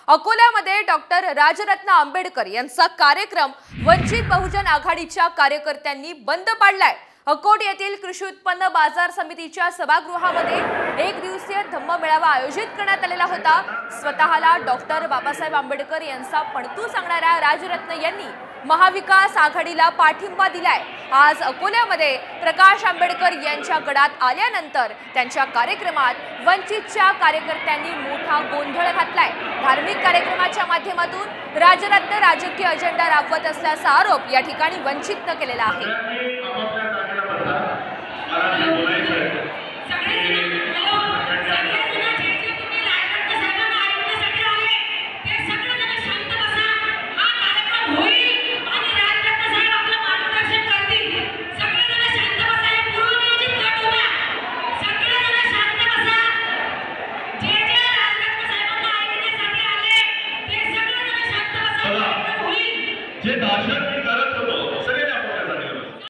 अकोल्यामध्ये डॉक्टर राजरत्न आंबेडकर यांचा कार्यक्रम वंचित बहुजन आघाडीच्या कार्यकर्त्यांनी बंद पाडलाय। अकोट येथील कृषी उत्पन्न बाजार समितीच्या सभागृहामध्ये एक दिवसीय धम्म मेळावा आयोजित करण्यात आलेला होता। स्वतःला डॉक्टर बाबासाहेब आंबेडकर यांचा पणतू सांगणाऱ्या राजरत्न यांनी महाविकास आघाडीला पाठिंबा दिलाय। आज अकोल्यामध्ये प्रकाश आंबेडकर यांच्या गडात आल्यानंतर त्यांच्या कार्यक्रमात वंचितच्या कार्यकर्त्यांनी मोठा गोंधळ घातलाय। धार्मिक कार्यक्रमाच्या माध्यमातून राजरत्न राजकीय अजेंडा राबवत असल्याचा आरोप या ठिकाणी वंचितने केलेला आहे। जे भाषण